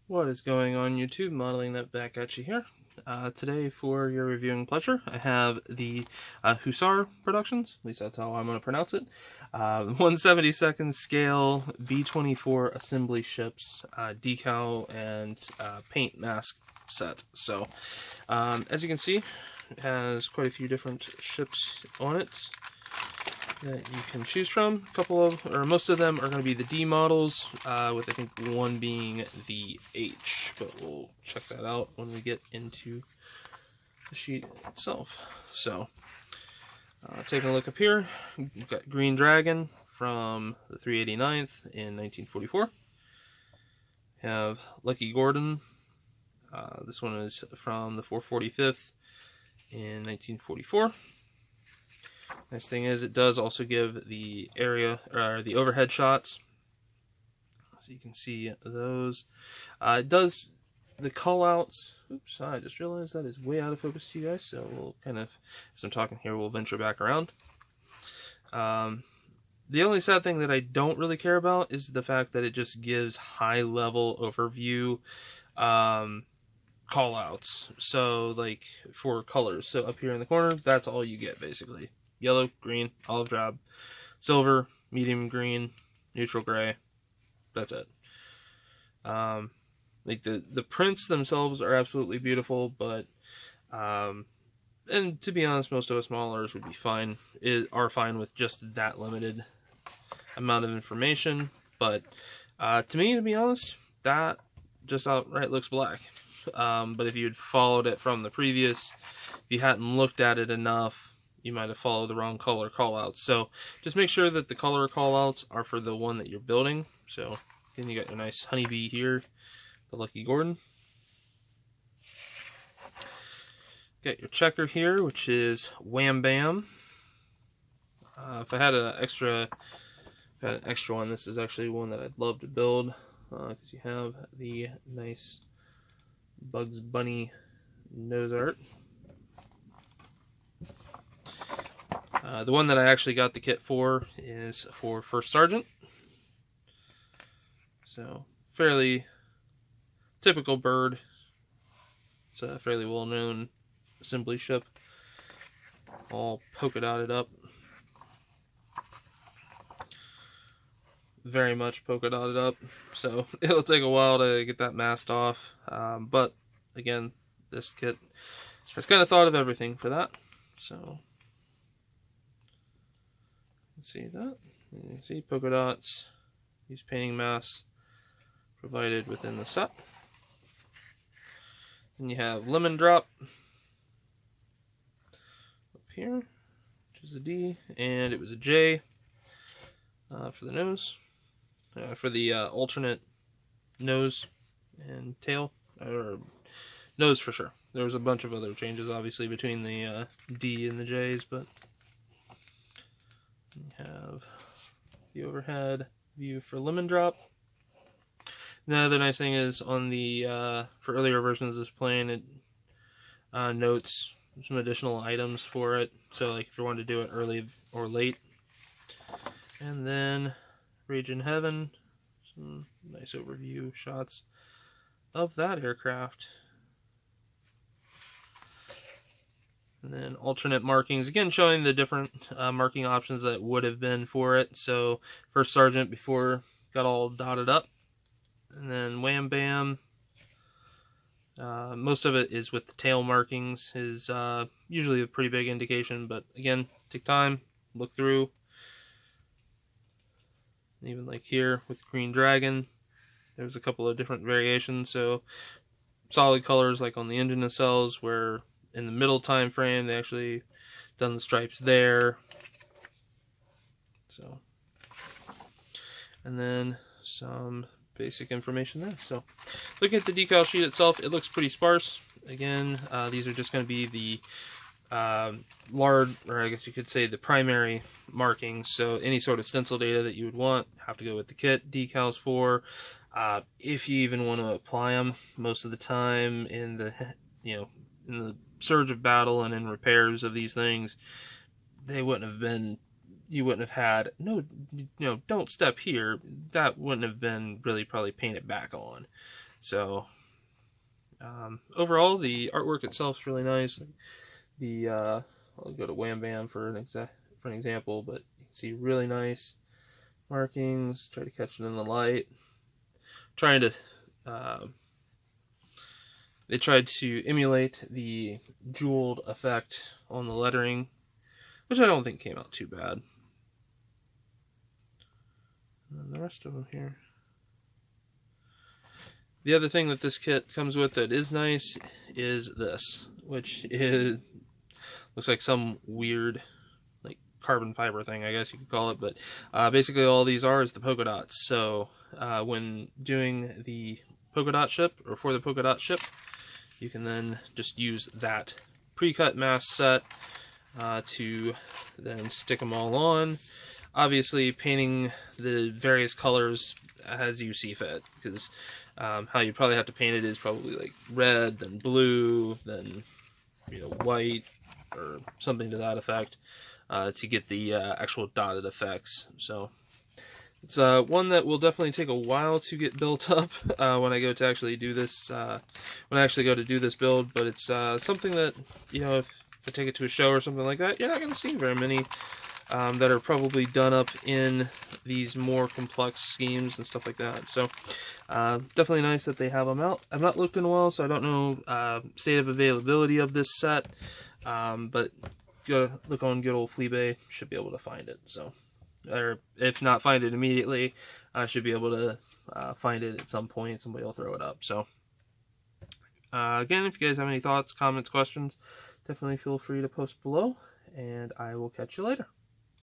What is going on YouTube? Modeling that back at you here. Today, for your reviewing pleasure, I have the Hussar Productions, at least that's how I'm going to pronounce it, 1/72 scale B-24 assembly ships, decal and paint mask set. So, as you can see, it has quite a few different ships on it that you can choose from. A couple of, or most of them are going to be the D models, with I think one being the H, but we'll check that out when we get into the sheet itself. So, taking a look up here, we've got Green Dragon from the 389th in 1944. We have Lucky Gordon. This one is from the 445th in 1944. Nice thing is it does also give the area, or the overhead shots, so you can see those. It does the callouts. Oops, I just realized that is way out of focus to you guys, so we'll kind of, as I'm talking here, we'll venture back around. The only sad thing that I don't really care about is the fact that it just gives high-level overview callouts. So, like, for colors. So up here in the corner, that's all you get, basically. Yellow, green, olive drab, silver, medium green, neutral gray. That's it. Like the prints themselves are absolutely beautiful, but and to be honest, most of us modelers would be fine. Are fine with just that limited amount of information. But to me, to be honest, that just outright looks black. But if you had followed it from the previous, if you hadn't looked at it enough, you might have followed the wrong color callouts. So just make sure that the color callouts are for the one that you're building. So then you got your nice honeybee here, the Lucky Gordon. Got your checker here, which is Wham Bam. If I had an extra one, this is actually one that I'd love to build, because you have the nice Bugs Bunny nose art. The one that I actually got the kit for is for First Sergeant. So, fairly typical bird. It's a fairly well-known assembly ship. All polka dotted up. Very much polka dotted up. So, it'll take a while to get that masked off. But, again, this kit has kind of thought of everything for that. So, see that? You can see polka dots, these painting masks provided within the set. Then you have Lemon Drop up here, which is a D, and it was a J for the nose, for the alternate nose and tail, or nose for sure. There was a bunch of other changes, obviously, between the D and the J's, but you have the overhead view for Lemon Drop. The other nice thing is on the for earlier versions of this plane, it notes some additional items for it. So, like if you wanted to do it early or late. And then Rage in Heaven, some nice overview shots of that aircraft. And then alternate markings, again showing the different marking options that would have been for it. So First Sergeant before got all dotted up, and then Wham Bam. Most of it is with the tail markings, is usually a pretty big indication, but again, take time, look through. Even like here with Green Dragon, there's a couple of different variations. So solid colors like on the engine nacelles, where in the middle time frame they actually done the stripes there. So, and then some basic information there. So looking at the decal sheet itself, it looks pretty sparse. Again, these are just going to be the large, or I guess you could say the primary markings. So any sort of stencil data that you would want have to go with the kit. Decals for if you even want to apply them. Most of the time in the in the surge of battle and in repairs of these things, they wouldn't have been, you wouldn't have had, don't step here, that wouldn't have been really probably painted back on. So overall, the artwork itself is really nice. The I'll go to Wham Bam for an example, but you can see really nice markings. Try to catch it in the light. Trying to they tried to emulate the jeweled effect on the lettering, which I don't think came out too bad. And then the rest of them here. The other thing that this kit comes with that is nice is this, which looks like some weird like carbon fiber thing, I guess you could call it, but basically all these are is the polka dots. So when doing the polka dot ship, or for the polka dot ship, you can then just use that pre-cut mask set to then stick them all on. Obviously painting the various colors as you see fit, because how you probably have to paint it is probably like red, then blue, then white, or something to that effect, to get the actual dotted effects. So it's one that will definitely take a while to get built up when I go to actually do this. When I actually go to do this build, but it's something that if I take it to a show or something like that, you're not going to see very many that are probably done up in these more complex schemes and stuff like that. So definitely nice that they have them out. I've not looked in a while, so I don't know state of availability of this set, but go look on good old Fleabay, should be able to find it. So, or if not find it immediately, I should be able to find it at some point. Somebody will throw it up. So again, if you guys have any thoughts, comments, questions, definitely feel free to post below, and I will catch you later.